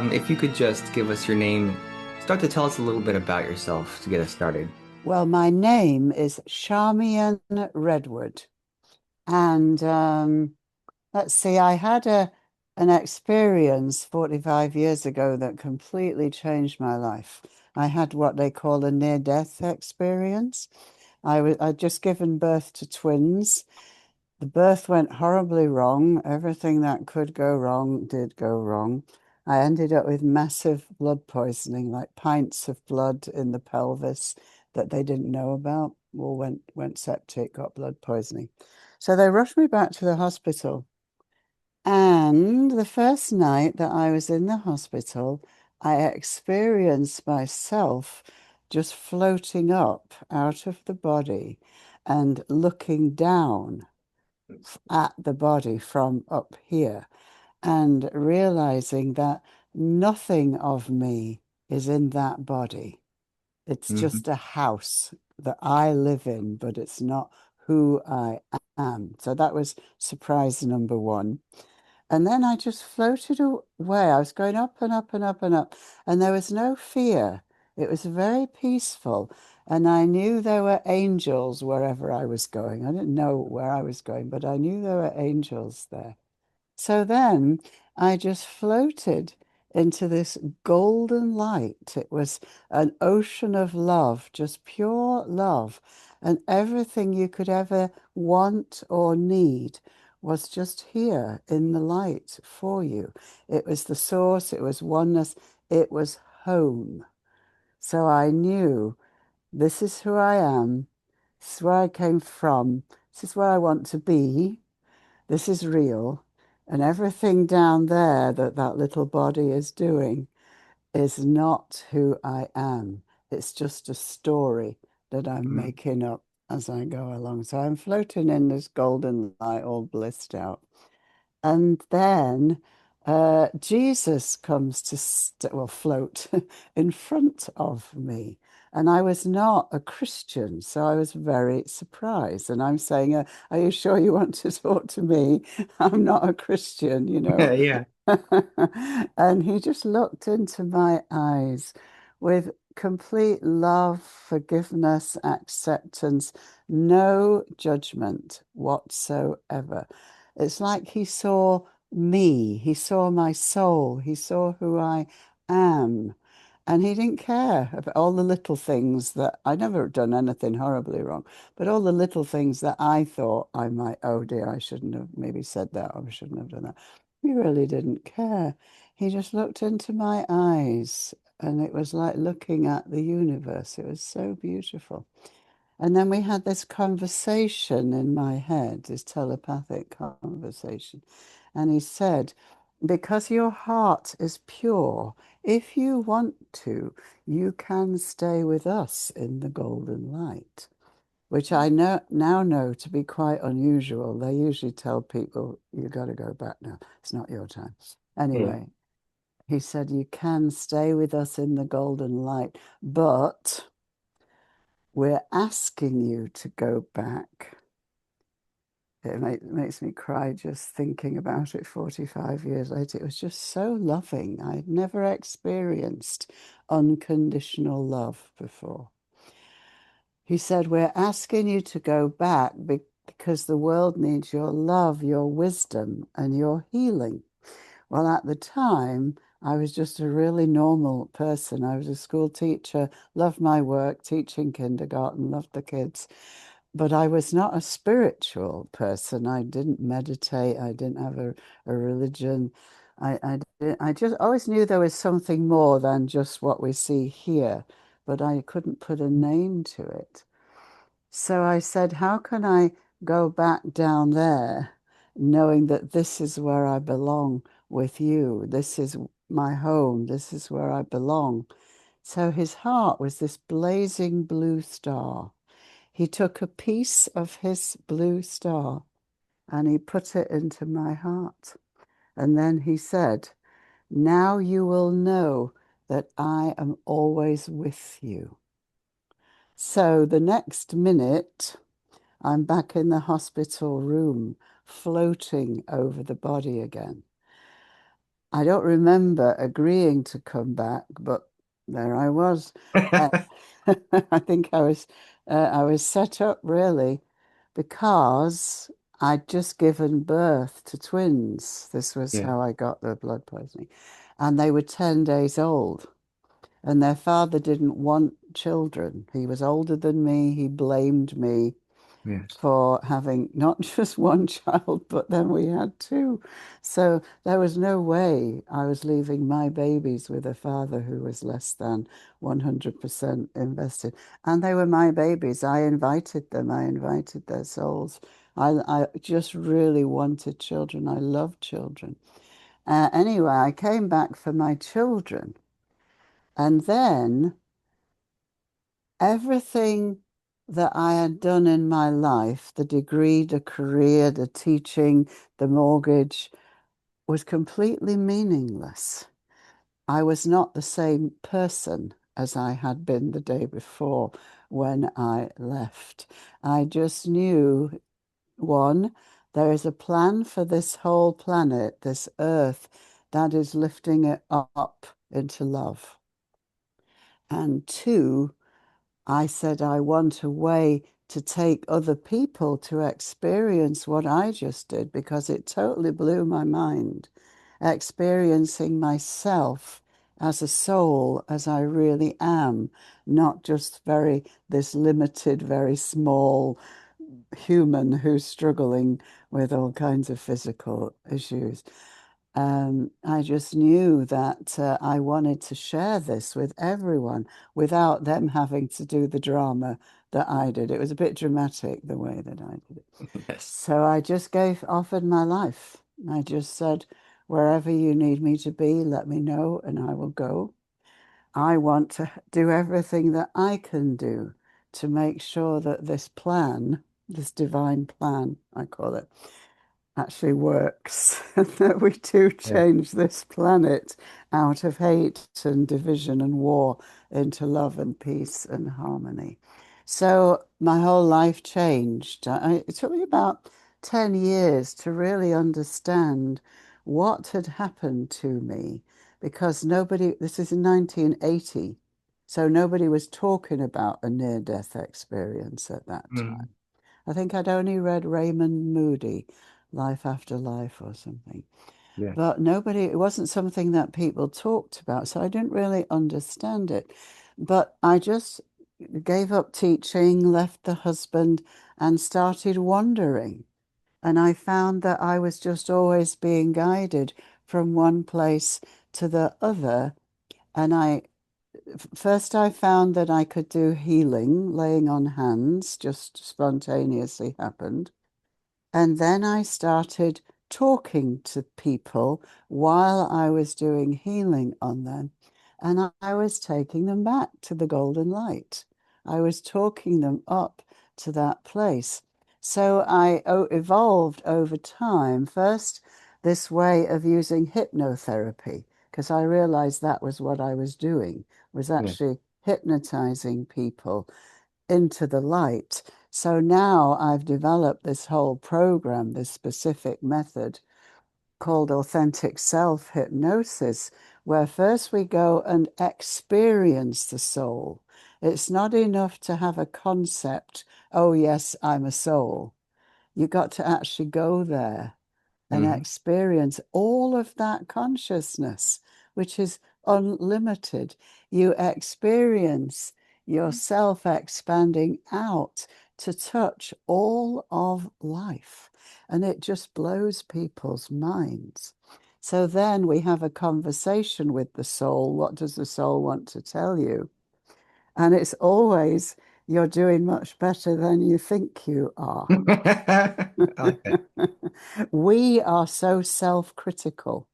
If you could just give us your name, start to tell us a little bit about yourself to get us started. Well, my name is Charmian Redwood. And let's see, I had an experience 45 years ago that completely changed my life. I had what they call a near-death experience. I'd just given birth to twins. The birth went horribly wrong. Everything that could go wrong did go wrong. I ended up with massive blood poisoning, like pints of blood in the pelvis that they didn't know about. All went septic, got blood poisoning. So they rushed me back to the hospital. And the first night that I was in the hospital, I experienced myself just floating up out of the body and looking down at the body from up here and realizing that nothing of me is in that body. It's Hmm. just a house that I live in, but it's not who I am. So that was surprise number one. And then I just floated away. I was going up and up and up and up, and there was no fear. It was very peaceful. And I knew there were angels wherever I was going. I didn't know where I was going, but I knew there were angels there. So then I just floated into this golden light. It was an ocean of love, just pure love. And everything you could ever want or need was just here in the light for you. It was the source, it was oneness, it was home. So I knew this is who I am, this is where I came from, this is where I want to be. This is real. And everything down there that that little body is doing is not who I am. It's just a story that I'm making up as I go along. So I'm floating in this golden light, all blissed out. And then Jesus comes to float in front of me. And I was not a Christian, so I was very surprised. And I'm saying, are you sure you want to talk to me? I'm not a Christian, you know. Yeah. And he just looked into my eyes with complete love, forgiveness, acceptance, no judgment whatsoever. It's like he saw me, he saw my soul, he saw who I am. And he didn't care about all the little things that I never done anything horribly wrong, but all the little things that I thought I might, oh dear, I shouldn't have maybe said that, or I shouldn't have done that. He really didn't care. He just looked into my eyes, and it was like looking at the universe. It was so beautiful. And then we had this conversation in my head, this telepathic conversation. And he said, because your heart is pure, if you want to, you can stay with us in the golden light, which I know now know to be quite unusual. They usually tell people, you got to go back now. It's not your time. Yeah. Anyway, he said, you can stay with us in the golden light, but we're asking you to go back. Makes me cry just thinking about it 45 years later. It was just so loving. I'd never experienced unconditional love before. He said, we're asking you to go back because the world needs your love, your wisdom, and your healing. Well, at the time, I was just a really normal person. I was a school teacher, loved my work, teaching kindergarten, loved the kids. But I was not a spiritual person. I didn't meditate. I didn't have a religion. I just always knew there was something more than just what we see here, but I couldn't put a name to it. So I said, how can I go back down there knowing that this is where I belong with you? This is my home. This is where I belong. So his heart was this blazing blue star. He took a piece of his blue star and he put it into my heart. And then he said, now you will know that I am always with you. So the next minute, I'm back in the hospital room, floating over the body again. I don't remember agreeing to come back, but there I was. Uh, I think I was set up really because I'd just given birth to twins. This was Yeah, how I got the blood poisoning. And they were 10 days old. And their father didn't want children. He was older than me. He blamed me yes, for having not just one child, but then we had two. So there was no way I was leaving my babies with a father who was less than 100% invested. And they were my babies. I invited them, I invited their souls. I just really wanted children. I loved children. Anyway, I came back for my children. And then everything that I had done in my life, the degree, the career, the teaching, the mortgage, was completely meaningless. I was not the same person as I had been the day before when I left. I just knew, one, there is a plan for this whole planet, this earth, that is lifting it up into love. And two, I said, I want a way to take other people to experience what I just did because it totally blew my mind. Experiencing myself as a soul, as I really am, not just this limited, very small human who's struggling with all kinds of physical issues. I just knew that I wanted to share this with everyone without them having to do the drama that I did. It was a bit dramatic the way that I did it. yes. So I just offered my life. I just said, wherever you need me to be, let me know and I will go. I want to do everything that I can do to make sure that this plan, this divine plan, I call it, actually works, and that we do Yeah. change this planet out of hate and division and war into love and peace and harmony. So my whole life changed. It took me about 10 years to really understand what had happened to me because nobody, this is in 1980, so nobody was talking about a near-death experience at that time. Mm, I think I'd only read Raymond Moody, Life After Life or something. yes. But nobody, it wasn't something that people talked about, so I didn't really understand it. But I just gave up teaching, left the husband, and started wandering. And I found that I was just always being guided from one place to the other. And first I found that I could do healing, laying on hands, just spontaneously happened. And then I started talking to people while I was doing healing on them. And I was taking them back to the golden light. I was talking them up to that place. So I evolved over time. First, this way of using hypnotherapy, because I realized that was what I was doing, was Yeah. actually hypnotizing people into the light. So now I've developed this whole program, this specific method called authentic self-hypnosis, where first we go and experience the soul. It's not enough to have a concept, oh, yes, I'm a soul. You got to actually go there and Hmm. experience all of that consciousness, which is unlimited. You experience yourself expanding out to touch all of life. And it just blows people's minds. So then we have a conversation with the soul. What does the soul want to tell you? And it's always, you're doing much better than you think you are. I like that. We are so self-critical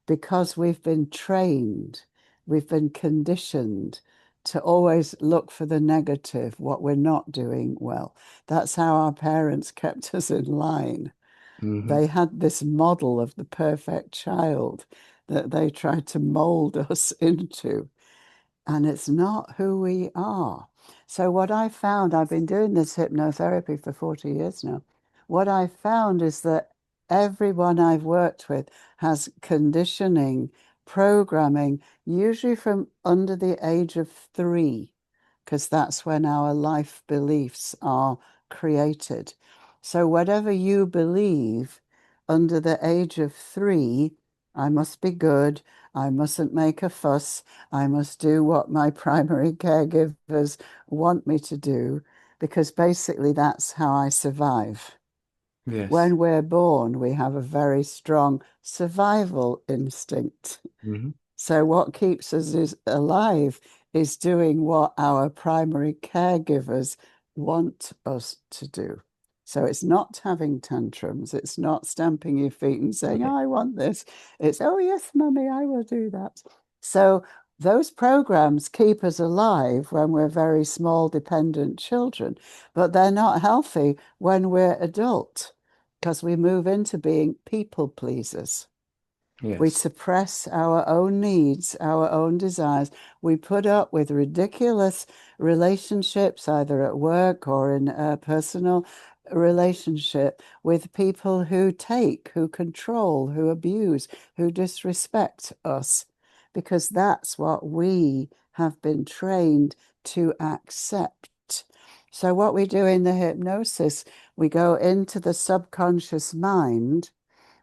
because we've been trained, we've been conditioned to always look for the negative, what we're not doing well. That's how our parents kept us in line. Hmm. They had this model of the perfect child that they tried to mold us into, and it's not who we are. So what I found, I've been doing this hypnotherapy for 40 years now. What I found is that everyone I've worked with has conditioning, programming, usually from under the age of 3, because that's when our life beliefs are created. So, whatever you believe under the age of 3, I must be good, I mustn't make a fuss, I must do what my primary caregivers want me to do, because basically that's how I survive. Yes. When we're born, we have a very strong survival instinct. Hmm. So, what keeps us alive is doing what our primary caregivers want us to do. So, it's not having tantrums, it's not stamping your feet and saying, I want this. It's, oh, yes, mummy, I will do that. So, those programs keep us alive when we're very small, dependent children, but they're not healthy when we're adult because we move into being people pleasers. We Yes. suppress our own needs, our own desires. We put up with ridiculous relationships, either at work or in a personal relationship, with people who take, who control, who abuse, who disrespect us, because that's what we have been trained to accept. So, what we do in the hypnosis, we go into the subconscious mind,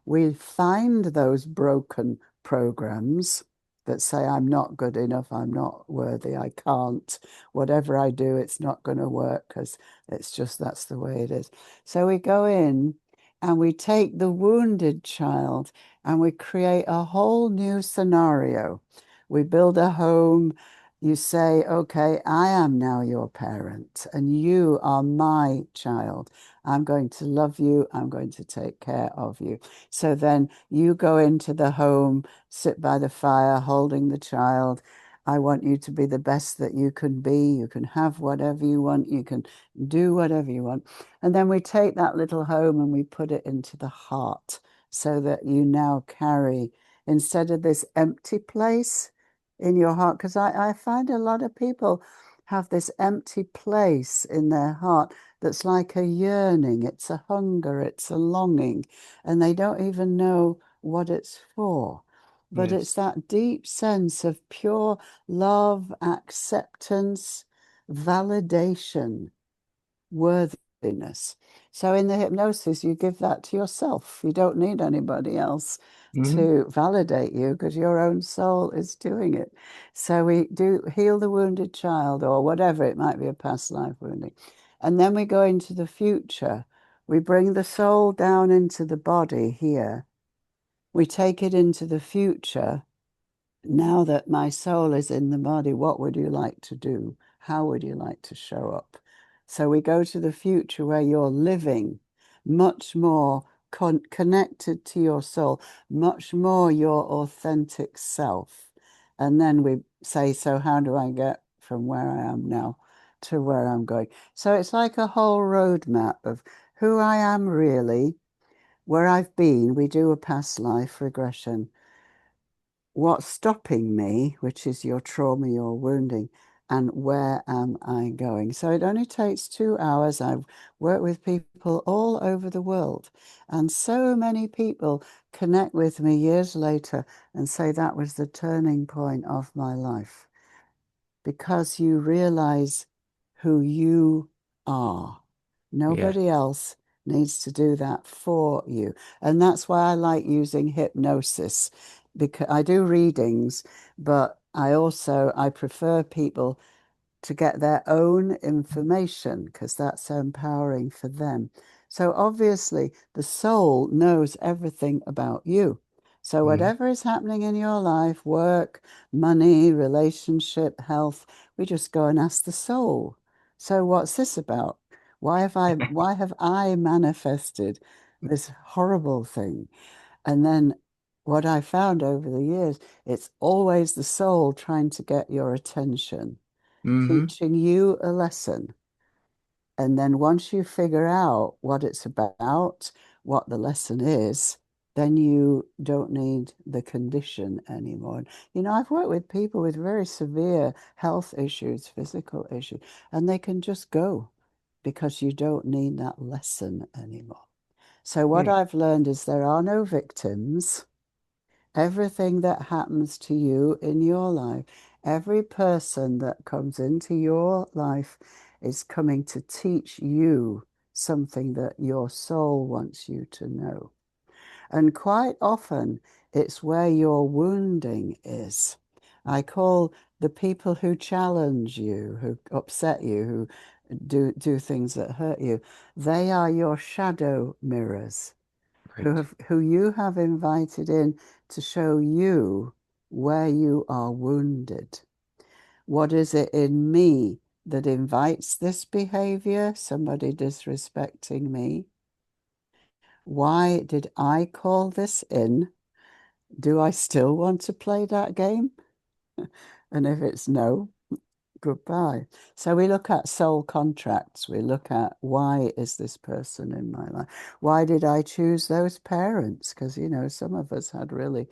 we find those broken programs that say, I'm not good enough, I'm not worthy, I can't, whatever I do, it's not going to work because it's just that's the way it is. So we go in and we take the wounded child and we create a whole new scenario. We build a home. You say, okay, I am now your parent and you are my child. I'm going to love you. I'm going to take care of you. So then you go into the home, sit by the fire, holding the child. I want you to be the best that you can be. You can have whatever you want. You can do whatever you want. And then we take that little home and we put it into the heart so that you now carry, instead of this empty place in your heart, because I find a lot of people have this empty place in their heart that's like a yearning, it's a hunger, it's a longing, and they don't even know what it's for. But it's Yes. that deep sense of pure love, acceptance, validation, worthiness. So in the hypnosis, you give that to yourself. You don't need anybody else Hmm. to validate you because your own soul is doing it. So we do heal the wounded child or whatever, it might be a past life wounding. And then we go into the future. We bring the soul down into the body here. We take it into the future. Now that my soul is in the body, what would you like to do? How would you like to show up? So we go to the future where you're living much more connected to your soul, much more your authentic self. And then we say, so how do I get from where I am now to where I'm going? So it's like a whole roadmap of who I am really, where I've been. We do a past life regression, what's stopping me, which is your trauma, your wounding, and where am I going? So it only takes 2 hours. I've worked with people all over the world, and so many people connect with me years later and say that was the turning point of my life because you realize who you are. Yes. Nobody else needs to do that for you. And that's why I like using hypnosis because I do readings, but I prefer people to get their own information because that's empowering for them. So obviously, the soul knows everything about you. So Hmm. whatever is happening in your life, work, money, relationship, health, we just go and ask the soul. So what's this about? Why have I manifested this horrible thing? And then what I found over the years, it's always the soul trying to get your attention, Hmm. teaching you a lesson. And then once you figure out what it's about, what the lesson is, then you don't need the condition anymore. I've worked with people with very severe health issues, physical issues, and they can just go because you don't need that lesson anymore. So what Hmm. I've learned is there are no victims. Everything that happens to you in your life, every person that comes into your life is coming to teach you something that your soul wants you to know. And quite often, it's where your wounding is. I call the people who challenge you, who upset you, who do things that hurt you, they are your shadow mirrors Right. who you have invited in to show you where you are wounded. What is it in me that invites this behavior? Somebody disrespecting me. Why did I call this in? Do I still want to play that game? And if it's no, goodbye. So we look at soul contracts. We look at why is this person in my life? Why did I choose those parents? Because, some of us had really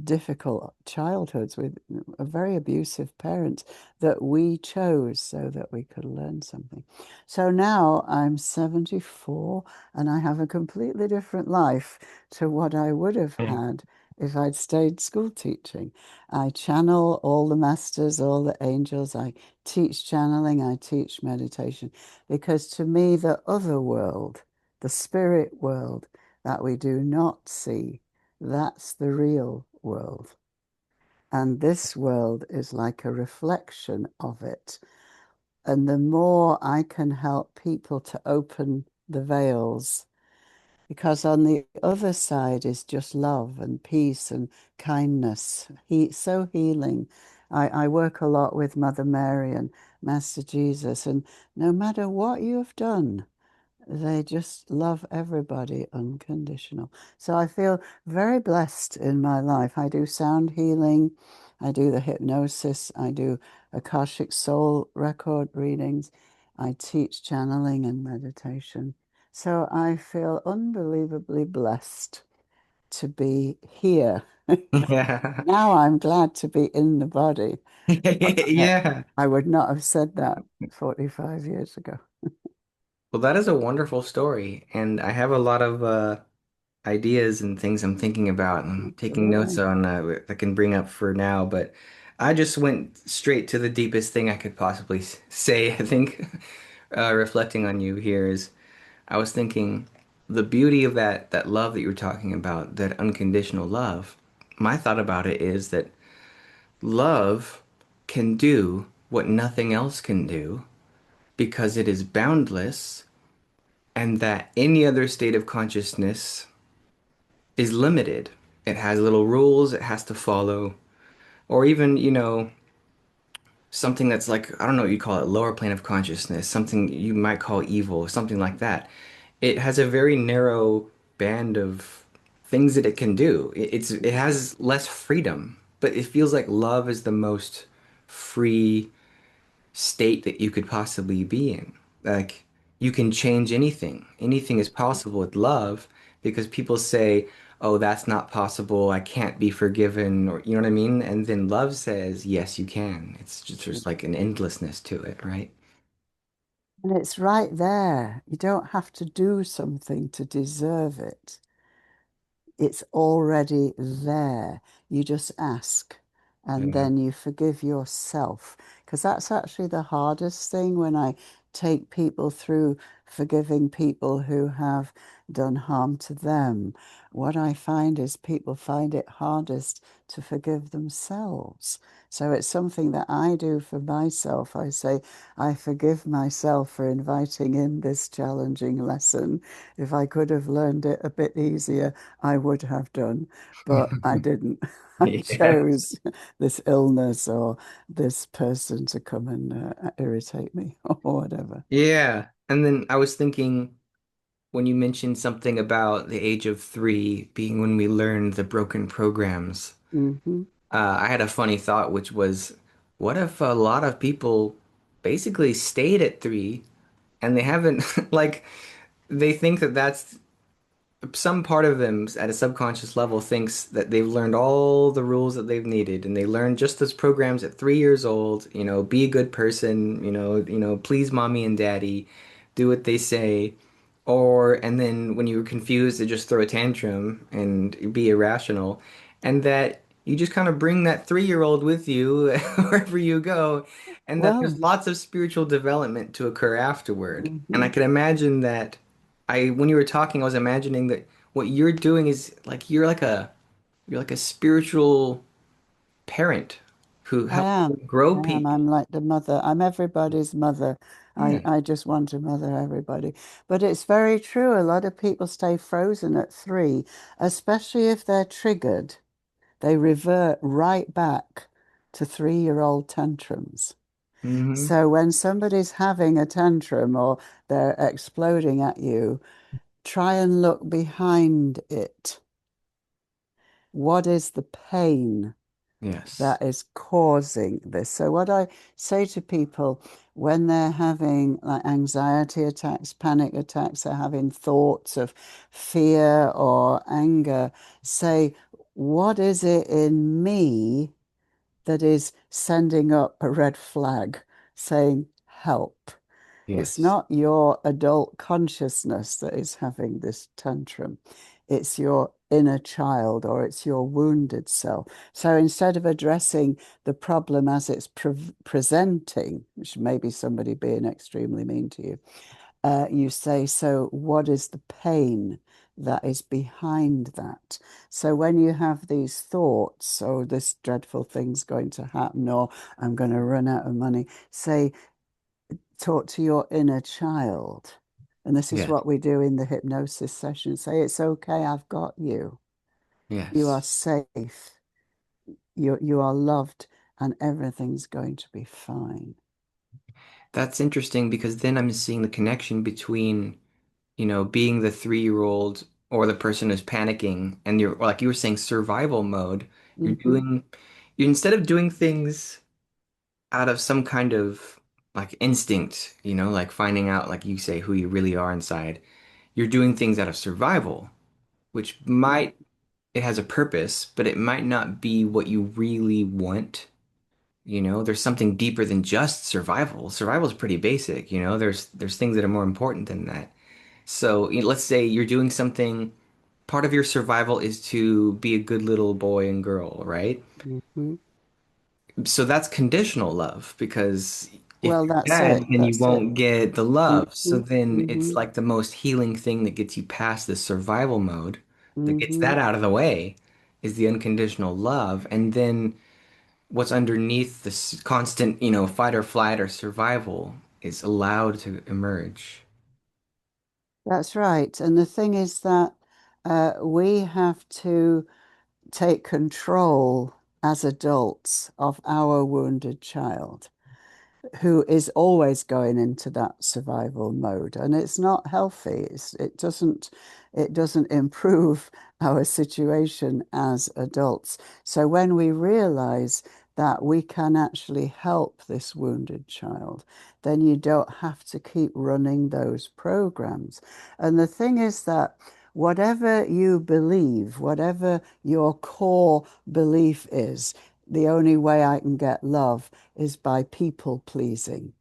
difficult childhoods with a very abusive parents that we chose so that we could learn something. So now I'm 74 and I have a completely different life to what I would have Hmm. had if I'd stayed school teaching. I channel all the masters, all the angels. I teach channeling, I teach meditation, because to me, the other world, the spirit world that we do not see, that's the real world. And this world is like a reflection of it. And the more I can help people to open the veils, because on the other side is just love and peace and kindness. So healing. I work a lot with Mother Mary and Master Jesus, and no matter what you have done, they just love everybody unconditional. So I feel very blessed in my life. I do sound healing, I do the hypnosis, I do Akashic Soul record readings, I teach channeling and meditation. So I feel unbelievably blessed to be here. Yeah. Now I'm glad to be in the body. I, Yeah. I would not have said that 45 years ago. Well, that is a wonderful story, and I have a lot of ideas and things I'm thinking about and taking notes Absolutely. on that I can bring up for now. But I just went straight to the deepest thing I could possibly say. I think reflecting on you here is I was thinking the beauty of that love that you were talking about, that unconditional love. My thought about it is that love can do what nothing else can do because it is boundless, and that any other state of consciousness is limited. It has little rules it has to follow, or even, something that's like, I don't know what you call it, lower plane of consciousness, something you might call evil, something like that. It has a very narrow band of things that it can do. It has less freedom, but it feels like love is the most free state that you could possibly be in. Like you can change anything. Anything is possible with love because people say, "Oh, that's not possible. I can't be forgiven," or you know what I mean? And then love says, "Yes, you can." It's just like an endlessness to it, right? And it's right there. You don't have to do something to deserve it. It's already there. You just ask and Yeah. then you forgive yourself. Because that's actually the hardest thing when I take people through forgiving people who have done harm to them. What I find is people find it hardest to forgive themselves. So it's something that I do for myself. I say, I forgive myself for inviting in this challenging lesson. If I could have learned it a bit easier, I would have done, but I didn't. I Yeah. chose this illness or this person to come and irritate me or whatever. Yeah. And then I was thinking when you mentioned something about the age of 3 being when we learned the broken programs. Hmm. I had a funny thought, which was, what if a lot of people basically stayed at 3 and they haven't, like, they think that that's some part of them at a subconscious level thinks that they've learned all the rules that they've needed and they learned just those programs at 3 years old, be a good person, please mommy and daddy, do what they say. or and then when you're confused to just throw a tantrum and be irrational, and that you just kind of bring that 3-year-old with you wherever you go, and that there's Well, lots of spiritual development to occur afterward. And I mhm. could imagine that when you were talking, I was imagining that what you're doing is like you're like a spiritual parent who I helps am. grow I am. people. I'm like the mother. I'm everybody's mother. Yeah. I just want to mother everybody. But it's very true. A lot of people stay frozen at 3, especially if they're triggered. They revert right back to 3-year-old tantrums. Hmm. So when somebody's having a tantrum or they're exploding at you, try and look behind it. What is the pain Yes. that is causing this? So what I say to people when they're having like anxiety attacks, panic attacks, they're having thoughts of fear or anger, say, what is it in me that is sending up a red flag saying help? It's Yes. not your adult consciousness that is having this tantrum. It's your inner child or it's your wounded self. So instead of addressing the problem as it's presenting, which may be somebody being extremely mean to you, you say, so what is the pain that is behind that? So when you have these thoughts, oh, this dreadful thing's going to happen, or I'm going to run out of money, say, talk to your inner child. And this is Yes. what we do in the hypnosis session. Say, it's okay, I've got you. You are Yes. safe. You are loved, and everything's going to be fine. That's interesting because then I'm seeing the connection between, being the 3-year-old or the person who's panicking and you're like you were saying survival mode. You're Hmm. doing you instead of doing things out of some kind of like instinct, like finding out like you say who you really are inside. You're doing things out of survival, which it has a purpose, but it might not be what you really want. There's something deeper than just survival. Survival is pretty basic, there's things that are more important than that. So let's say you're doing something, part of your survival is to be a good little boy and girl, right? Hmm. So that's conditional love because if Well, you're that's bad, it. then you That's it. won't get the love. So Hmm. then it's Hmm. like the most healing thing that gets you past the survival mode, that gets Hmm. that out of the way, is the unconditional love. And then what's underneath this constant, fight or flight or survival is allowed to emerge. That's right. And the thing is that we have to take control as adults of our wounded child, who is always going into that survival mode, and it's not healthy. It doesn't improve our situation as adults. So when we realize that we can actually help this wounded child, then you don't have to keep running those programs. And the thing is that whatever you believe, whatever your core belief is, the only way I can get love is by people pleasing.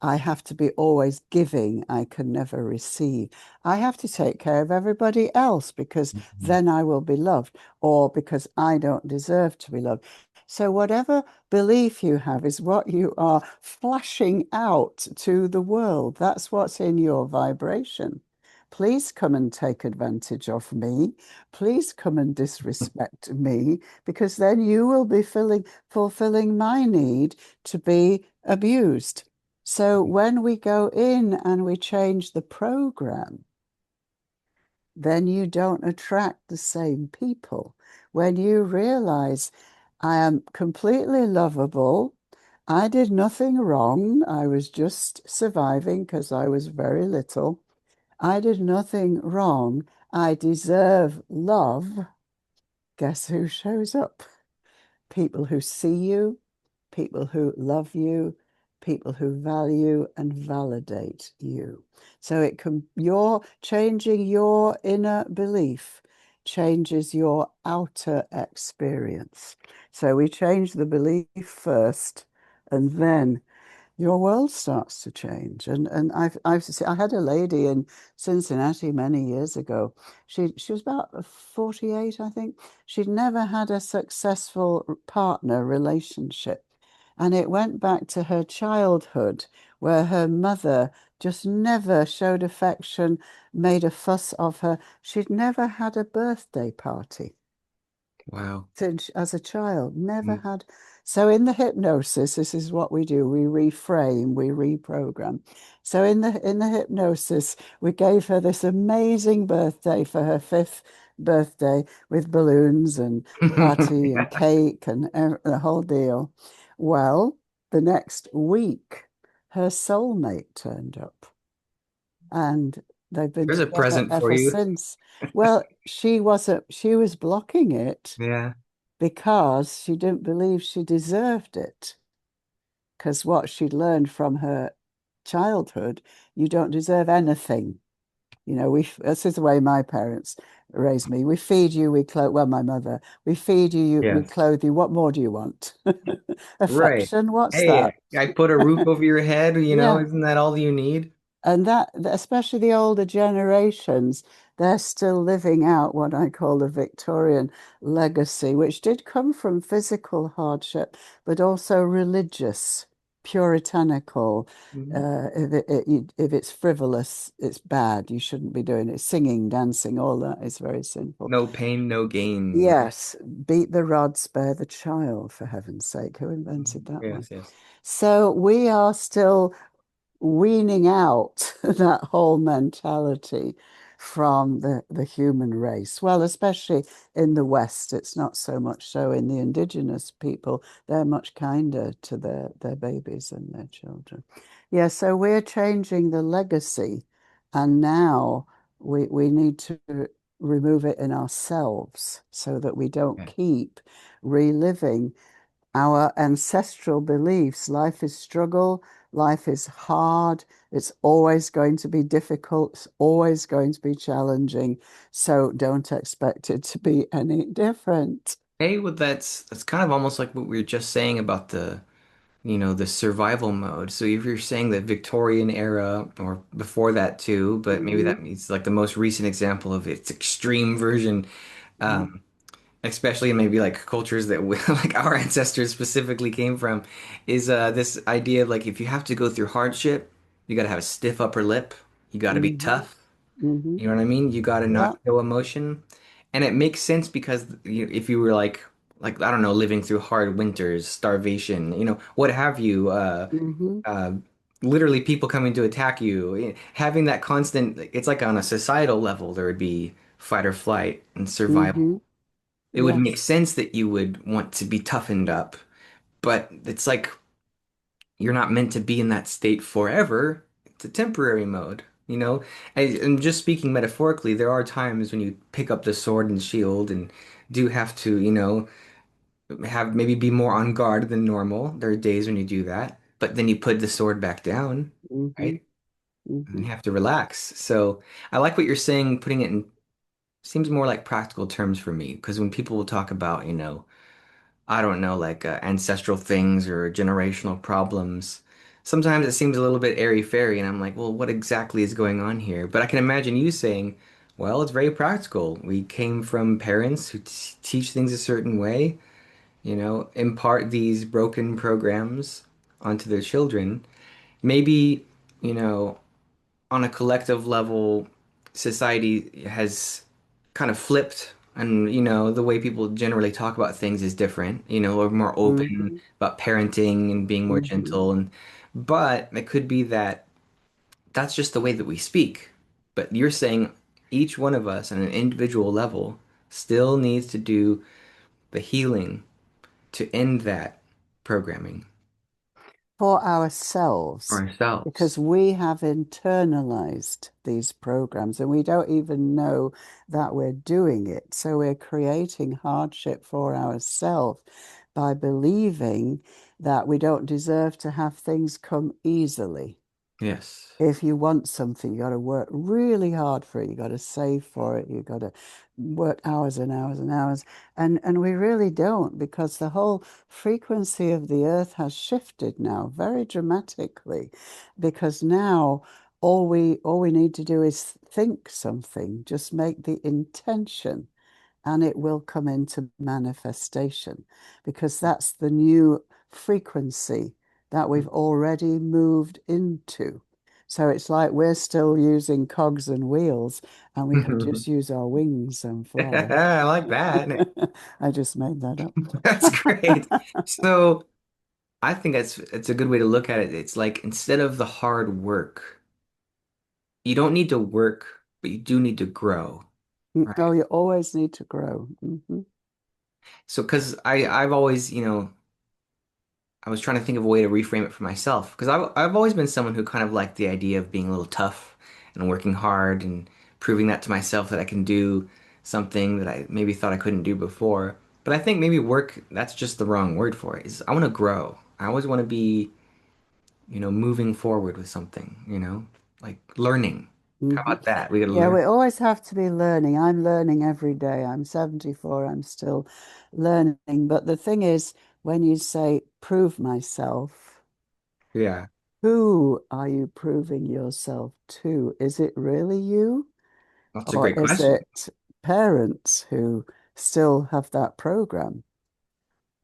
I have to be always giving. I can never receive. I have to take care of everybody else because Mhm. then I will be loved, or because I don't deserve to be loved. So, whatever belief you have is what you are flashing out to the world. That's what's in your vibration. Please come and take advantage of me. Please come and disrespect me, because then you will be fulfilling my need to be abused. So when we go in and we change the program, then you don't attract the same people. When you realize I am completely lovable, I did nothing wrong, I was just surviving because I was very little. I did nothing wrong. I deserve love. Guess who shows up? People who see you, people who love you, people who value and validate you. So you're changing your inner belief changes your outer experience. So we change the belief first, and then your world starts to change. And I had a lady in Cincinnati many years ago. She was about 48, I think. She'd never had a successful partner relationship. And it went back to her childhood, where her mother just never showed affection, made a fuss of her. She'd never had a birthday party Wow. since as a child, never Mm. had. So in the hypnosis, this is what we do. We reframe, we reprogram. So in the hypnosis, we gave her this amazing birthday for her fifth birthday with balloons and party and cake and the whole deal. Well, the next week, her soulmate turned up and they've been There's a together present for ever you. since. Well, she was blocking it Yeah. because she didn't believe she deserved it. Because what she'd learned from her childhood, you don't deserve anything. You know, this is the way my parents raised me. We feed you, we clothe, well, my mother, we feed you, we Yes. clothe you. What more do you want? Right. Affection, what's Hey, that? I put a roof over your head, Yeah. isn't that all you need? And that, especially the older generations, they're still living out what I call the Victorian legacy, which did come from physical hardship, but also religious, puritanical. Mhm. If it's frivolous, it's bad. You shouldn't be doing it. Singing, dancing, all that is very sinful. No pain, no gain. Yes, beat the rod, spare the child, for heaven's sake. Who invented Mhm. that one? Yes, yes. So we are still weaning out that whole mentality from the human race. Well, especially in the West, it's not so much so in the indigenous people. They're much kinder to their babies and their children. Yeah, so we're changing the legacy, and now we need to remove it in ourselves so that we don't Okay. keep reliving our ancestral beliefs. Life is struggle, life is hard, it's always going to be difficult, it's always going to be challenging. So don't expect it to be any different. Hey, well, that's kind of almost like what we were just saying about the survival mode. So if you're saying that Victorian era or before that too, but maybe Hmm. that means like the most recent example of its extreme version, um, especially in maybe like cultures that we, like our ancestors specifically came from, is this idea of like if you have to go through hardship, you got to have a stiff upper lip, you got to be Hmm. tough. Hmm. You know what I mean? You got to Yeah. not show emotion. And it makes sense because if you were like I don't know, living through hard winters, starvation, what have you, Hmm. uh, literally people coming to attack you, having that constant, it's like on a societal level, there would be fight or flight and survival. Hmm. It would make Yes. sense that you would want to be toughened up, but it's like you're not meant to be in that state forever. It's a temporary mode, you know? And just speaking metaphorically, there are times when you pick up the sword and shield and do have to, have maybe be more on guard than normal. There are days when you do that, but then you put the sword back down, Hmm. right? And Hmm. you have to relax. So I like what you're saying, putting it in seems more like practical terms for me, because when people will talk about, I don't know, like ancestral things or generational problems. Sometimes it seems a little bit airy-fairy, and I'm like, well, what exactly is going on here? But I can imagine you saying, well, it's very practical. We came from parents who t teach things a certain way, impart these broken programs onto their children. Maybe, you know, on a collective level, society has kind of flipped, and the way people generally talk about things is different. We're more open Hmm. about parenting and being more Hmm. gentle, and but it could be that that's just the way that we speak. But you're saying each one of us on an individual level still needs to do the healing to end that programming For for ourselves, ourselves. because we have internalized these programs and we don't even know that we're doing it. So we're creating hardship for ourselves by believing that we don't deserve to have things come easily. Yes. If you want something, you got to work really hard for it. You got to save for it. You got to work hours and hours and hours. And we really don't, because the whole frequency of the earth has shifted now very dramatically. Because now all we need to do is think something, just make the intention and it will come into manifestation, because that's the new frequency that we've already moved into. So it's like we're still using cogs and wheels, and we can just use our wings and fly. I like that. I just made that That's up. great. So I think it's a good way to look at it. It's like instead of the hard work, you don't need to work, but you do need to grow, Oh, right? you always need to grow. So because I've always, I was trying to think of a way to reframe it for myself because I've always been someone who kind of liked the idea of being a little tough and working hard and proving that to myself that I can do something that I maybe thought I couldn't do before. But I think maybe work, that's just the wrong word for it. Is I want to grow. I always want to be, moving forward with something, like learning. How Hmm. about that? We got to Yeah, learn. we always have to be learning. I'm learning every day. I'm 74. I'm still learning. But the thing is, when you say prove myself, Yeah, who are you proving yourself to? Is it really you? that's a Or great is question. it parents who still have that program?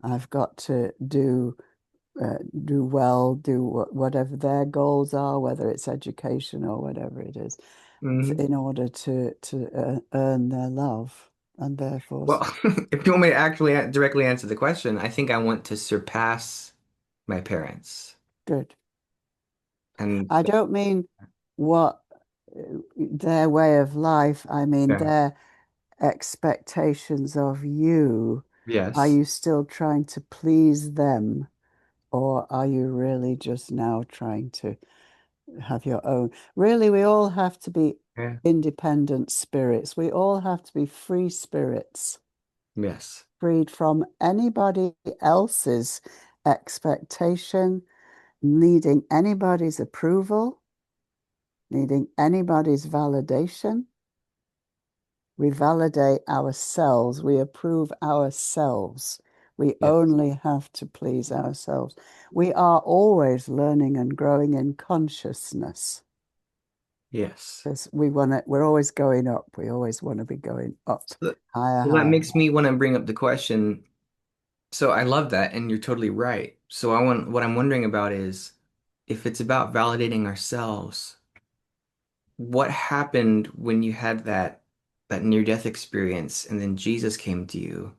I've got to do well, do whatever their goals are, whether it's education or whatever it is, Hmm. in order to earn their love and therefore Well, if you want me to actually directly answer the question, I think I want to surpass my parents. good. And I don't mean what their way of life, I mean yeah, their expectations of you. Are yes, you still trying to please them, or are you really just now trying to have your own? Really, we all have to be yeah, independent spirits. We all have to be free spirits, yes, freed from anybody else's expectation, needing anybody's approval, needing anybody's validation. We validate ourselves, we approve ourselves. We yes, only have to please ourselves. We are always learning and growing in consciousness. yes. Because we're always going up. We always want to be going up, So, higher, so that higher, makes me want to bring up the question. So I love that, and you're totally right. So what I'm wondering about is if it's about validating ourselves, what happened when you had that near-death experience and then Jesus came to you?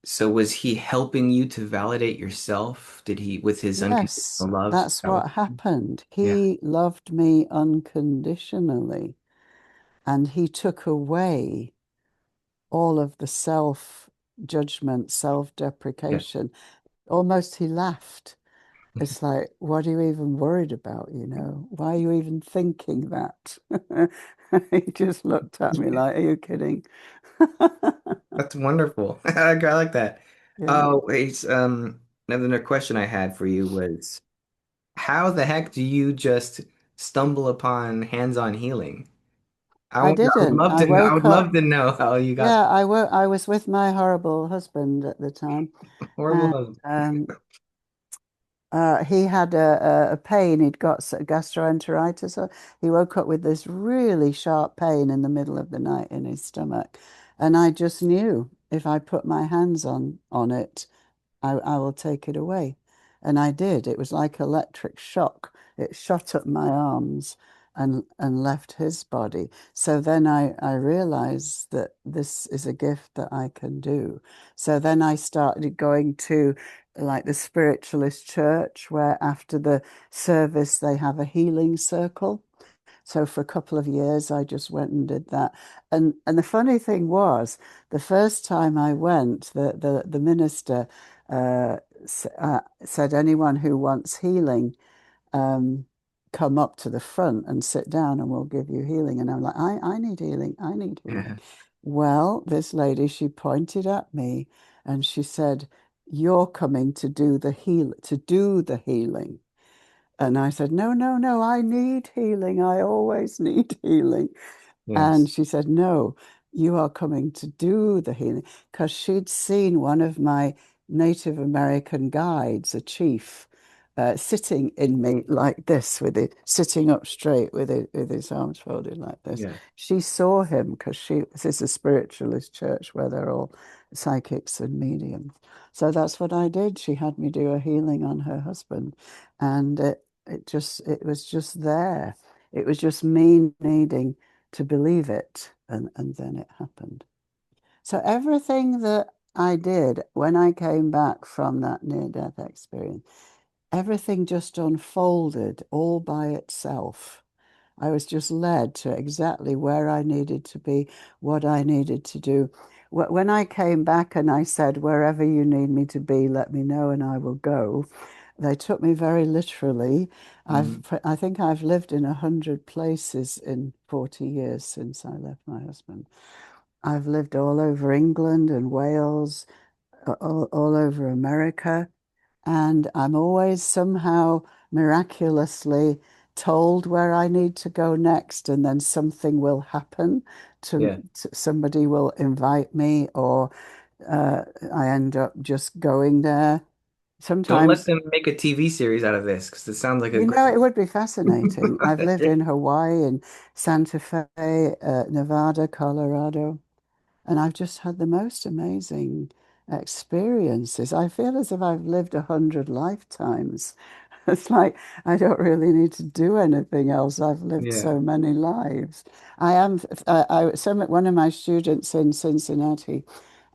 So was he helping you to validate yourself? Did he, with his yes, unconditional love? that's what happened. Yeah, He loved me unconditionally, and he took away all of the self judgment, self yeah. deprecation. Almost he laughed. It's like, what are you even worried about? Why are you even thinking that? He just looked at me like, are you kidding? That's wonderful. I like that. Yeah, Oh, wait, another question I had for you was how the heck do you just stumble upon hands-on healing? I I would didn't. love I to know. I would woke love up. to know how you got Yeah, I was with my horrible husband at the time, horrible and husband. he had a pain. He'd got gastroenteritis. So he woke up with this really sharp pain in the middle of the night in his stomach. And I just knew if I put my hands on it, I will take it away. And I did. It was like electric shock. It shot up my arms and left his body. So then I realized that this is a gift that I can do. So then I started going to like the spiritualist church, where after the service they have a healing circle. So for a couple of years, I just went and did that. And the funny thing was, the first time I went, the minister said, anyone who wants healing, um, come up to the front and sit down, and we'll give you healing. And I'm like, I need healing. I need healing. Yeah. Well, this lady, she pointed at me and she said, you're coming to do the healing. And I said, no, no, no, I need healing. I always need healing. And Yes. she said, no, you are coming to do the healing. Because she'd seen one of my Native American guides, a chief, sitting in me like this, with it sitting up straight with his arms folded like this. Yeah. She saw him because this is a spiritualist church where they're all psychics and mediums. So that's what I did. She had me do a healing on her husband, and it was just there. It was just me needing to believe it, and then it happened. So everything that I did when I came back from that near-death experience, everything just unfolded all by itself. I was just led to exactly where I needed to be, what I needed to do. When I came back and I said, wherever you need me to be, let me know and I will go, they took me very literally. Mm. I think I've lived in 100 places in 40 years since I left my husband. I've lived all over England and Wales, all over America. And I'm always somehow miraculously told where I need to go next, and then something will happen Yeah. to somebody will invite me, or I end up just going there. Don't let Sometimes, them make a TV series out of this because it sounds like a you know, great. it would be fascinating. I've lived in Hawaii, in Santa Fe, Nevada, Colorado. And I've just had the most amazing experiences. I feel as if I've lived 100 lifetimes. It's like I don't really need to do anything else. I've lived Yeah. so many lives. I am. One of my students in Cincinnati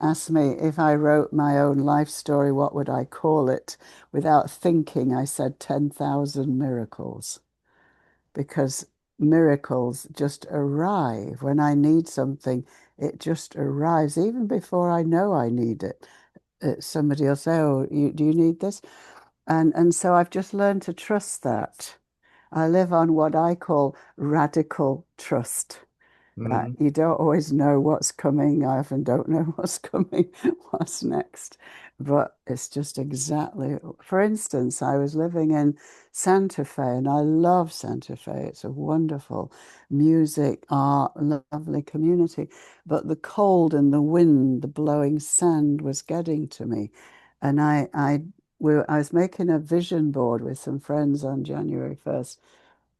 asked me if I wrote my own life story, what would I call it? Without thinking, I said 10,000 miracles, because miracles just arrive. When I need something, it just arrives, even before I know I need it. Somebody will say, "Oh, do you need this?" And so I've just learned to trust that. I live on what I call radical trust. Hmm. You don't always know what's coming. I often don't know what's coming, what's next. But it's just exactly. For instance, I was living in Santa Fe, and I love Santa Fe. It's a wonderful music, art, lovely community. But the cold and the wind, the blowing sand was getting to me. And I was making a vision board with some friends on January 1st,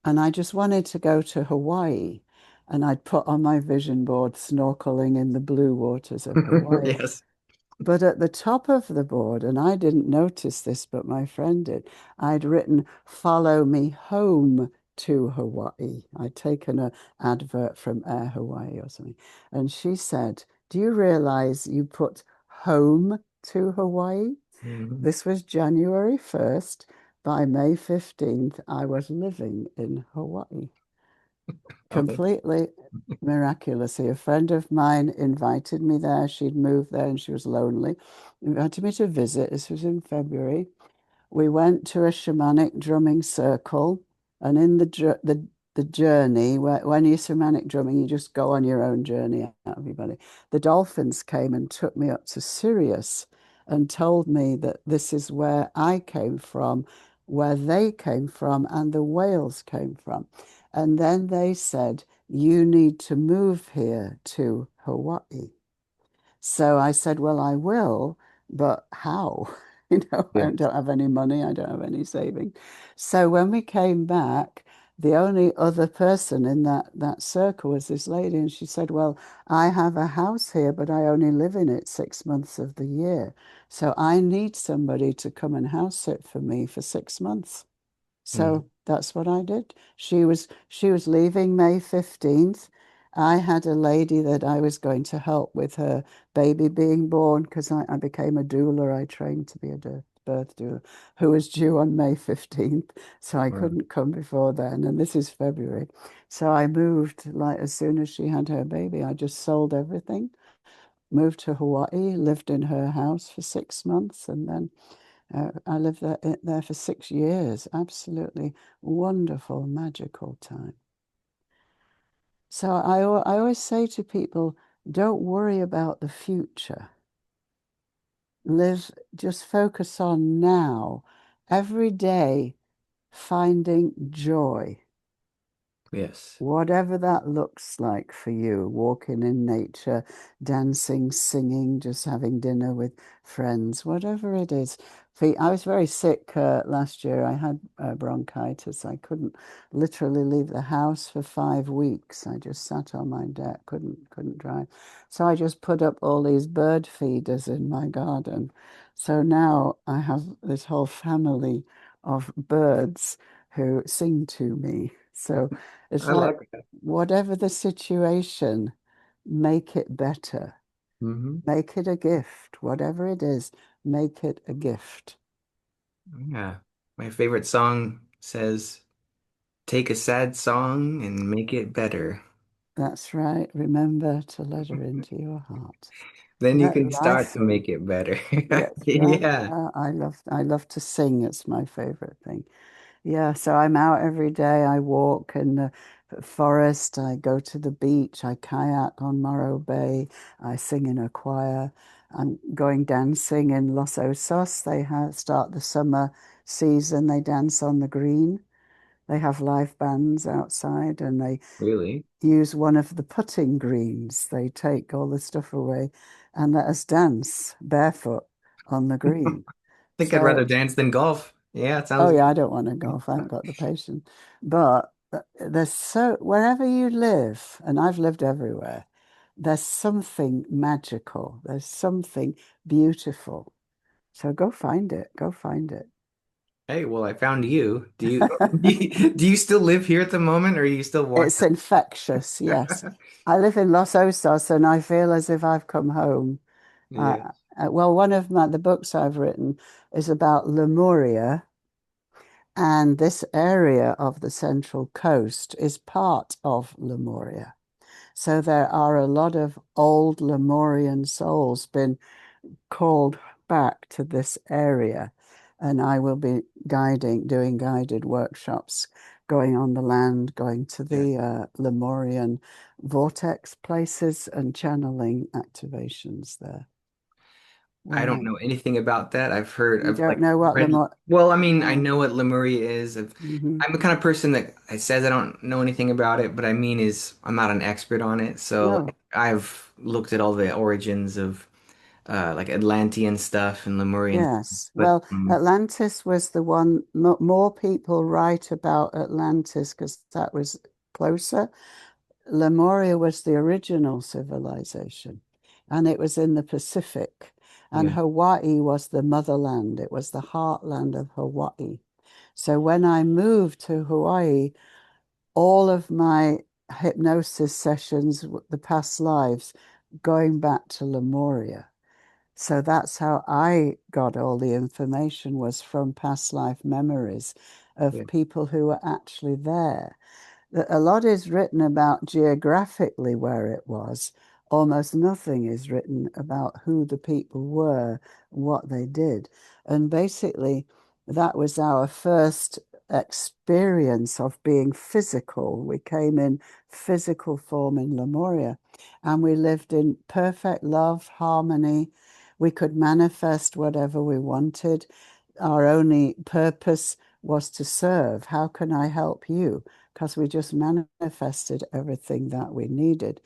and I just wanted to go to Hawaii. And I'd put on my vision board snorkeling in the blue waters of Hawaii. Yes. But at the top of the board, and I didn't notice this, but my friend did, I'd written, "Follow me home to Hawaii." I'd taken an advert from Air Hawaii or something. And she said, "Do you realize you put home to Hawaii?" Hmm. This was January 1st. By May 15th, I was living in Hawaii. Oh. Completely miraculously. A friend of mine invited me there. She'd moved there and she was lonely. Invited me to visit. This was in February. We went to a shamanic drumming circle, and in the journey, when you're shamanic drumming, you just go on your own journey out of your body. The dolphins came and took me up to Sirius and told me that this is where I came from, where they came from, and the whales came from. And then they said, "You need to move here to Hawaii." So I said, "Well, I will, but how?" I Yeah. don't have any money, I don't have any savings. So when we came back, the only other person in that circle was this lady, and she said, "Well, I have a house here, but I only live in it 6 months of the year. So I need somebody to come and house sit for me for 6 months." Hmm. So that's what I did. She was leaving May 15th. I had a lady that I was going to help with her baby being born, because I became a doula. I trained to be a birth doula, who was due on May 15th. So I Wow. couldn't come before then. And this is February. So I moved like as soon as she had her baby. I just sold everything, moved to Hawaii, lived in her house for 6 months, and then I lived there for 6 years. Absolutely wonderful, magical time. So I always say to people, don't worry about the future. Live, just focus on now. Every day, finding joy. Yes. Whatever that looks like for you, walking in nature, dancing, singing, just having dinner with friends, whatever it is. I was very sick last year. I had bronchitis. I couldn't literally leave the house for 5 weeks. I just sat on my deck, couldn't drive. So I just put up all these bird feeders in my garden. So now I have this whole family of birds who sing to me. So it's I like like that. whatever the situation, make it better. Hmm. Make it a gift. Whatever it is, make it a gift. Yeah. My favorite song says, take a sad song and make it better. That's right. Remember to let her into your heart. Then you Let can start life. to make it better. That's right. Yeah, I love to sing. It's my favorite thing. Yeah, so I'm out every day. I walk in the forest. I go to the beach. I kayak on Morro Bay. I sing in a choir. I'm going dancing in Los Osos. They start the summer season. They dance on the green. They have live bands outside and they really. use one of the putting greens. They take all the stuff away and let us dance barefoot on the I green. think I'd rather So dance than golf. Yeah, it oh sounds yeah, good. I don't want to golf. I haven't got the patience. But there's so wherever you live, and I've lived everywhere, there's something magical. There's something beautiful. So go find it. Go find it. Hey, well, I found you. Do you still live here at the moment, or are you still It's wandering? infectious, yes. I live in Los Osos and I feel as if I've come home. Yes. Well, one of the books I've written is about Lemuria, and this area of the Central Coast is part of Lemuria. So there are a lot of old Lemurian souls been called back to this area. And I will be doing guided workshops, going on the land, going to Yeah. the Lemurian vortex places and channeling activations there. I don't Wow. know anything about that. You I've don't like know what read, Lemur. well, I mean, I Oh. know what Lemuria is. Hmm. I'm the kind of person that I says I don't know anything about it, but I mean is I'm not an expert on it. So No. like, I've looked at all the origins of like Atlantean stuff and Lemurian stuff, Yes. but Well, Atlantis was the one, more people write about Atlantis because that was closer. Lemuria was the original civilization, and it was in the Pacific. And yeah, Hawaii was the motherland, it was the heartland of Hawaii. So when I moved to Hawaii, all of my hypnosis sessions, the past lives, going back to Lemuria. So that's how I got all the information was from past life memories yeah, of people who were actually there. A lot is written about geographically where it was. Almost nothing is written about who the people were, what they did. And basically, that was our first experience of being physical. We came in physical form in Lemuria and we lived in perfect love, harmony. We could manifest whatever we wanted. Our only purpose was to serve. How can I help you? Because we just manifested everything that we needed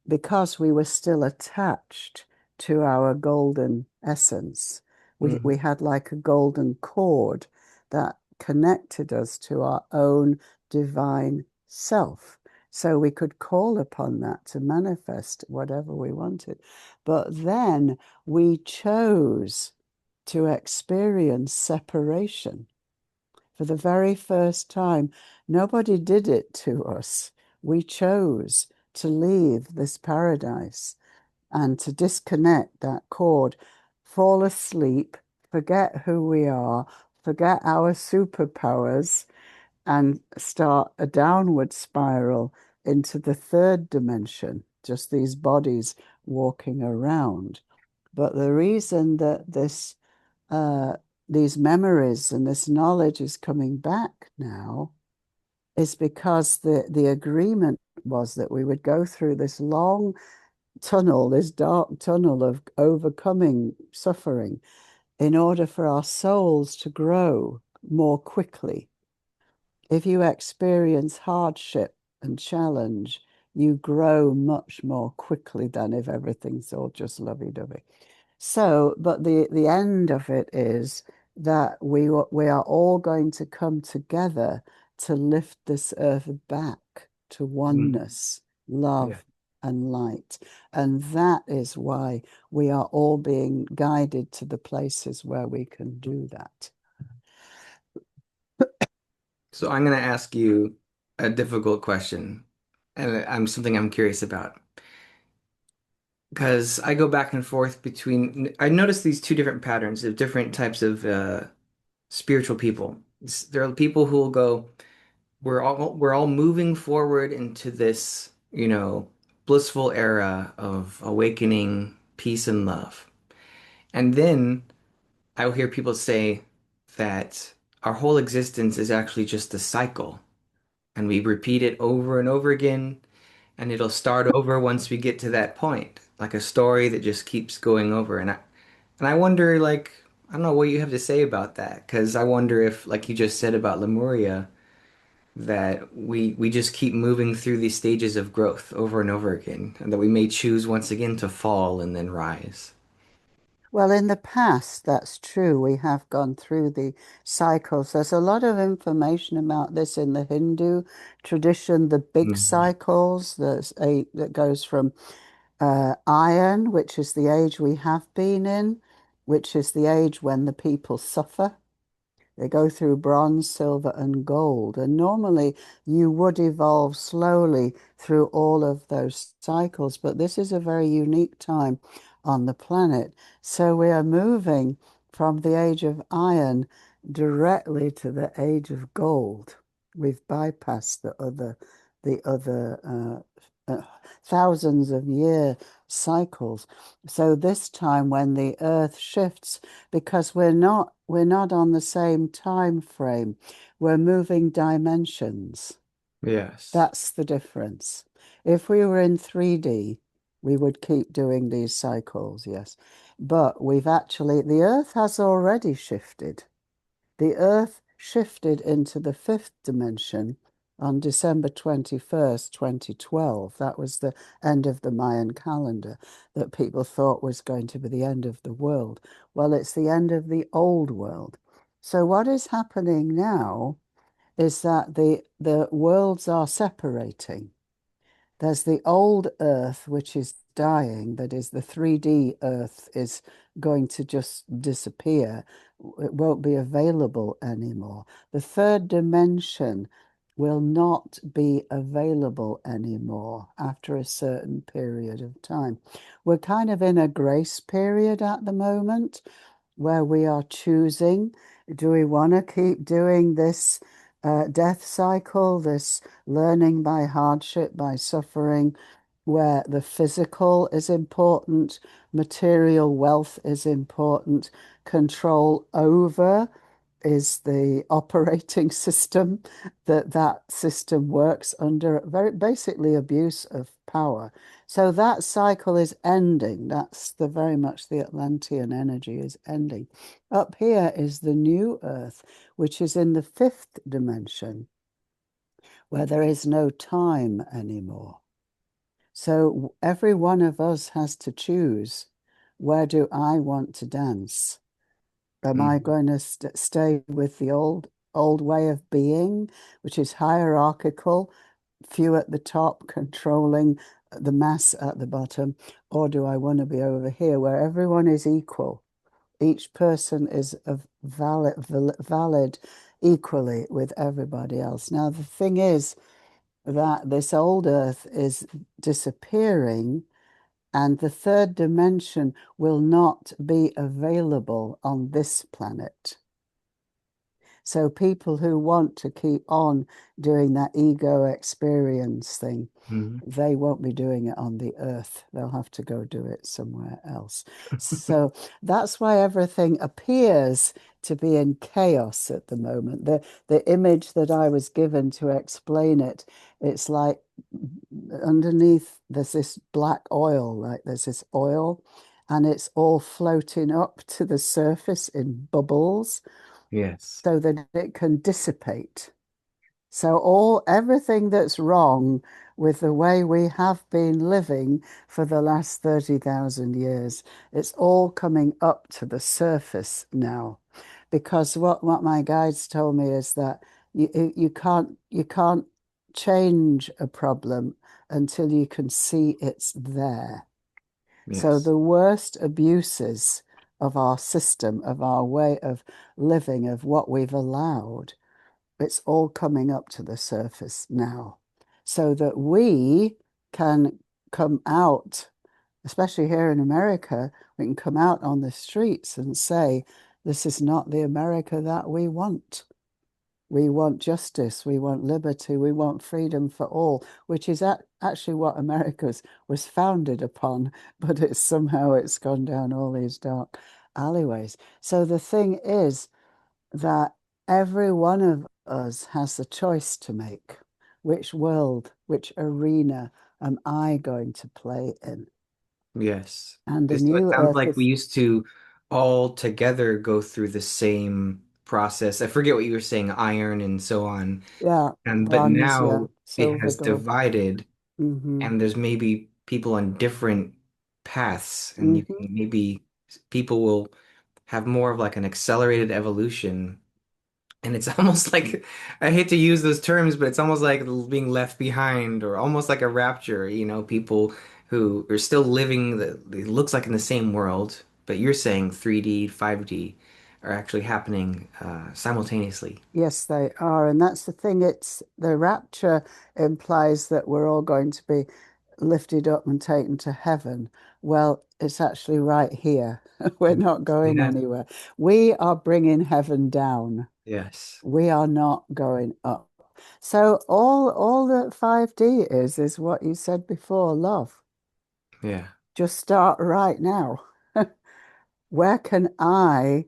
because we were still attached to our golden essence. We hmm, had like a golden cord that connected us to our own divine self. So we could call upon that to manifest whatever we wanted. But then we chose to experience separation for the very first time. Nobody did it to us. We chose to leave this paradise and to disconnect that cord, fall asleep, forget who we are, forget our superpowers, and start a downward spiral into the third dimension, just these bodies walking around. But the reason that uh, these memories and this knowledge is coming back now is because the agreement was that we would go through this long tunnel, this dark tunnel of overcoming suffering in order for our souls to grow more quickly. If you experience hardship and challenge, you grow much more quickly than if everything's all just lovey-dovey. So, but the end of it is that we are all going to come together to lift this earth back to Mm. oneness, Yeah. love, and light. And that is why we are all being guided to the places where we can do that. So I'm going to ask you a difficult question, and I'm something I'm curious about because I go back and forth between. I notice these two different patterns of different types of spiritual people. There are people who will go, we're all moving forward into this, blissful era of awakening, peace, and love. And then I will hear people say that our whole existence is actually just a cycle, and we repeat it over and over again, and it'll start over once we get to that point, like a story that just keeps going over. And I wonder, like, I don't know what you have to say about that, because I wonder if, like you just said about Lemuria, that we just keep moving through these stages of growth over and over again, and that we may choose once again to fall and then rise. Well, in the past, that's true. We have gone through the cycles. There's a lot of information about this in the Hindu tradition, the big Mhm. cycles. There's a that goes from iron, which is the age we have been in, which is the age when the people suffer. They go through bronze, silver, and gold. And normally you would evolve slowly through all of those cycles. But this is a very unique time on the planet. So we are moving from the age of iron directly to the age of gold. We've bypassed the other thousands of year cycles. So this time when the earth shifts, because we're not on the same time frame. We're moving dimensions. Yes. That's the difference. If we were in 3D, we would keep doing these cycles, yes. But the Earth has already shifted. The Earth shifted into the fifth dimension on December 21st, 2012. That was the end of the Mayan calendar that people thought was going to be the end of the world. Well, it's the end of the old world. So what is happening now is that the worlds are separating. There's the old Earth, which is dying, that is, the 3D Earth is going to just disappear. It won't be available anymore. The third dimension will not be available anymore after a certain period of time. We're kind of in a grace period at the moment where we are choosing, do we want to keep doing this death cycle, this learning by hardship, by suffering, where the physical is important, material wealth is important, control over is the operating system that system works under, very basically abuse of power. So that cycle is ending. That's the very much the Atlantean energy is ending. Up here is the new Earth, which is in the fifth dimension, where there is no time anymore. So every one of us has to choose, where do I want to dance? Am I Mhm. going to stay with the old way of being, which is hierarchical, few at the top controlling the mass at the bottom, or do I want to be over here where everyone is equal? Each person is valid equally with everybody else. Now, the thing is that this old earth is disappearing, and the third dimension will not be available on this planet. So people who want to keep on doing that ego experience thing, Mhm. they won't be doing it on the earth. They'll have to go do it somewhere else. So that's why everything appears to be in chaos at the moment. The image that I was given to explain it, it's like underneath there's this black oil, like there's this oil, and it's all floating up to the surface in bubbles Yes. so that it can dissipate. So everything that's wrong with the way we have been living for the last 30,000 years, it's all coming up to the surface now. Because what my guides told me is that you can't change a problem until you can see it's there. So Yes. the worst abuses of our system, of our way of living, of what we've allowed, it's all coming up to the surface now. So that we can come out, especially here in America, we can come out on the streets and say, this is not the America that we want. We want justice, we want liberty, we want freedom for all, which is actually what America's was founded upon, but it's gone down all these dark alleyways. So the thing is that every one of us has the choice to make. Which world, which arena am I going to play in? Yes. And the So it new sounds earth like we is, used to all together go through the same process. I forget what you were saying, iron and so on. yeah, And but bronze, yeah, now it silver, has gold. divided, Hmm. and there's maybe people on different paths, and you Hmm. can maybe people will have more of like an accelerated evolution. And it's almost like, I hate to use those terms, but it's almost like being left behind or almost like a rapture, people who are still living it looks like in the same world, but you're saying 3D, 5D are actually happening simultaneously. Yes, they are. And that's the thing. It's the rapture implies that we're all going to be lifted up and taken to heaven. Well, it's actually right here. We're not going Yeah. anywhere. We are bringing heaven down. Yes. We are not going up. So all that 5D is what you said before, love. Yeah. Just start right now. Where can I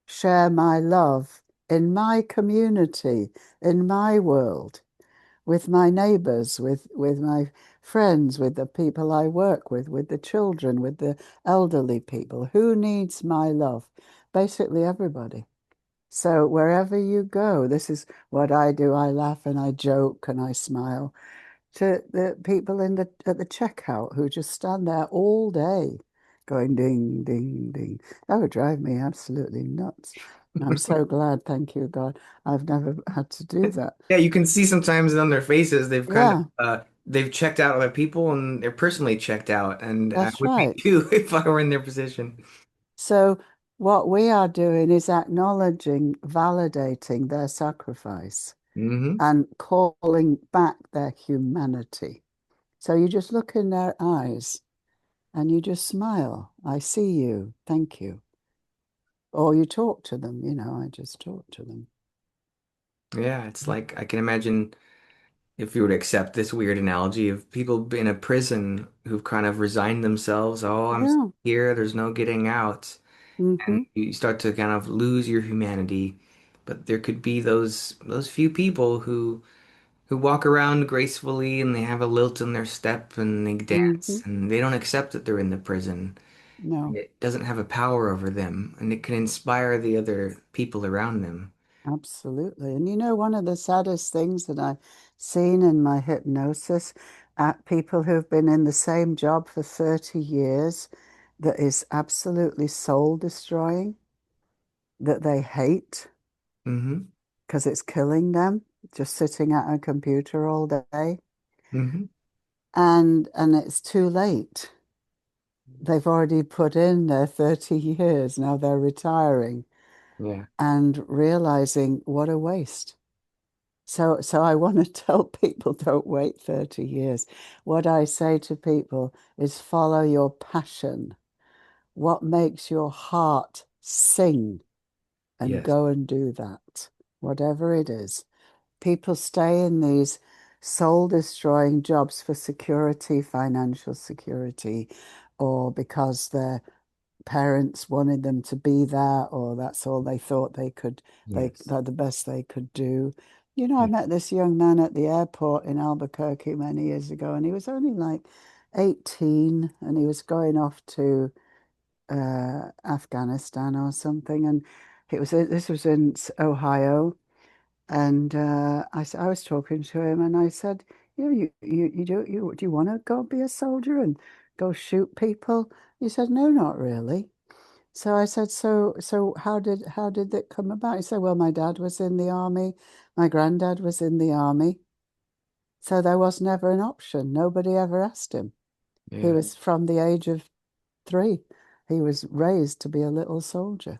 share my love in my community, in my world, with my neighbors, with my friends, with the people I work with the children, with the elderly people? Who needs my love? Basically, everybody. So wherever you go, this is what I do. I laugh and I joke and I smile to the people in the at the checkout who just stand there all day going ding, ding, ding. That would drive me absolutely nuts. I'm so glad, thank you, God, I've never had to do that. Yeah, you can see sometimes on their faces they've kind of Yeah, they've checked out other people and they're personally checked out, and I that's would be right. too if I were in their position. So what we are doing is acknowledging, validating their sacrifice Hmm. and calling back their humanity. So you just look in their eyes and you just smile. I see you. Thank you. Or you talk to them, I just talk to them. Yeah, it's like I can imagine if you were to accept this weird analogy of people in a prison who've kind of resigned themselves, oh, I'm Yeah. here, there's no getting out. And Hmm. you start to kind of lose your humanity. But there could be those few people who walk around gracefully and they have a lilt in their step and they Hmm. dance and they don't accept that they're in the prison. No, It doesn't have a power over them and it can inspire the other people around them. absolutely. And one of the saddest things that I've seen in my hypnosis at people who've been in the same job for 30 years that is absolutely soul destroying, that they hate Hmm. because it's killing them, just sitting at a computer all day. Hmm. And it's too late. They've already put in their 30 years. Now they're retiring Yeah. and realizing what a waste. So I want to tell people don't wait 30 years. What I say to people is follow your passion. What makes your heart sing and Yes. go and do that, whatever it is. People stay in these soul destroying jobs for security, financial security, or because they're parents wanted them to be that, or that's all they thought Yes. that the best they could do. I Yeah. met this young man at the airport in Albuquerque many years ago, and he was only like 18, and he was going off to Afghanistan or something, and this was in Ohio, And I was talking to him, and I said, do you want to go be a soldier and go shoot people? He said, no, not really. So I said, so how did that come about? He said, well, my dad was in the army, my granddad was in the army, so there was never an option. Nobody ever asked him. He Yeah. was from the age of 3. He was raised to be a little soldier.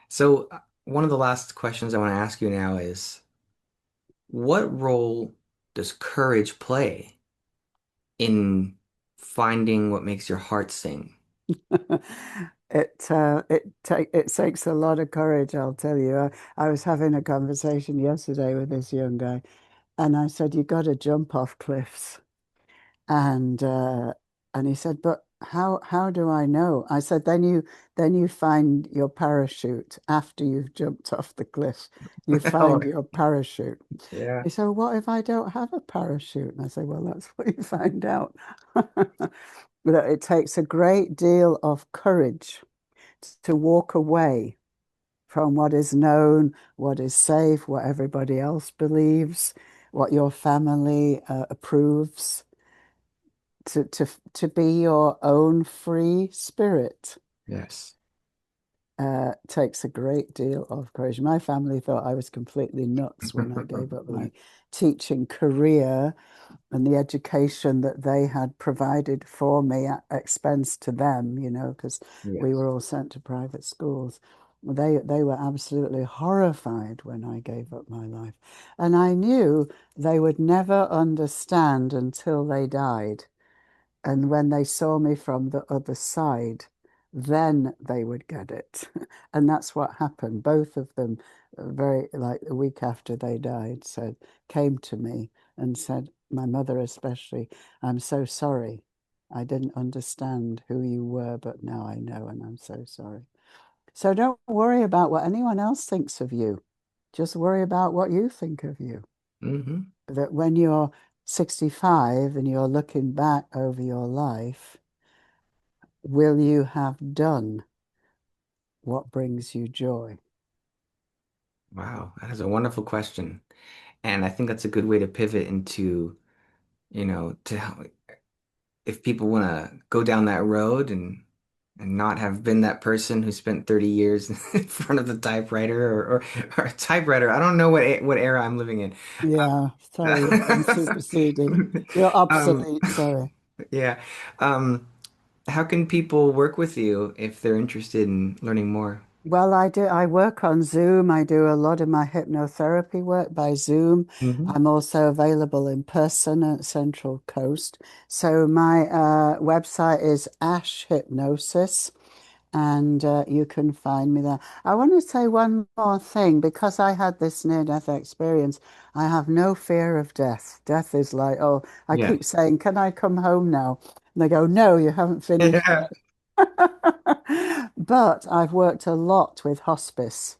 So, one of the last questions I want to ask you now is, what role does courage play in finding what makes your heart sing? It takes a lot of courage, I'll tell you. I was having a conversation yesterday with this young guy, and I said, "You got to jump off cliffs." And and he said, "But how do I know?" I said, "Then you find your parachute after you've jumped off the cliff. You Oh, find your parachute." yeah. He said, "What if I don't have a parachute?" And I said, "Well, that's what you find out." But it takes a great deal of courage to walk away from what is known, what is safe, what everybody else believes, what your family approves, to be your own free spirit. Yes. Takes a great deal of courage. My family thought I was completely nuts when I gave up my teaching career and the education that they had provided for me at expense to them, because we Yes. were all sent to private schools. They were absolutely horrified when I gave up my life. And I knew they would never understand until they died. And when they saw me from the other side, then they would get it. And that's what happened. Both of them, very like a week after they died, came to me and said, my mother especially, I'm so sorry. I didn't understand who you were, but now I know, and I'm so sorry. So don't worry about what anyone else thinks of you. Just worry about what you think of you. Hmm. That when you're 65 and you're looking back over your life, will you have done what brings you joy? Wow, that is a wonderful question. And I think that's a good way to pivot into, if people want to go down that road and not have been that person who spent 30 years in front of the typewriter or a typewriter. I don't know what era I'm living in. Yeah, sorry, you've been superseded. You're Um, obsolete, sorry. yeah. Um, how can people work with you if they're interested in learning more? Well, I work on Zoom. I do a lot of my hypnotherapy work by Zoom. Hmm. I'm also available in person at Central Coast. So my website is Ash Hypnosis. And you can find me there. I want to say one more thing because I had this near-death experience. I have no fear of death. Death is like, oh, I Yeah. keep saying, can I come home now? And they go, no, you haven't finished Yeah. yet. But I've worked a lot with hospice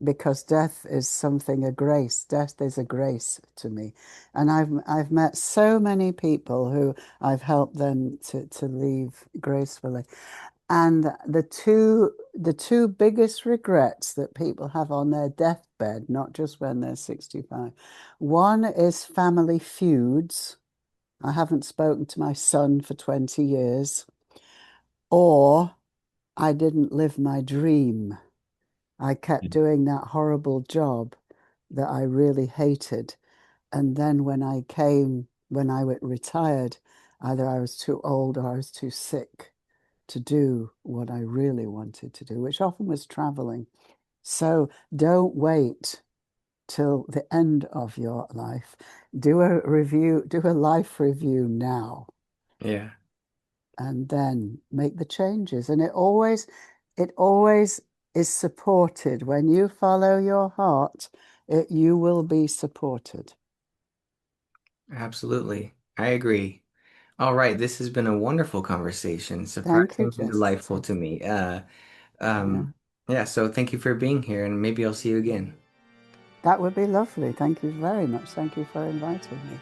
because death is something, a grace. Death is a grace to me. And I've met so many people who I've helped them to leave gracefully. And the two biggest regrets that people have on their deathbed, not just when they're 65, one is family feuds. I haven't spoken to my son for 20 years, or I didn't live my dream. I kept doing that horrible job that I really hated. And then when I retired, either I was too old or I was too sick to do what I really wanted to do, which often was traveling. So don't wait till the end of your life. Do a life review now, Yeah. and then make the changes. And it always is supported. When you follow your heart, you will be supported. Absolutely. I agree. All right, this has been a wonderful conversation, Thank you, surprisingly delightful Jessica. to me. Yeah, Yeah, so thank you for being here, and maybe I'll see you again. that would be lovely. Thank you very much. Thank you for inviting me.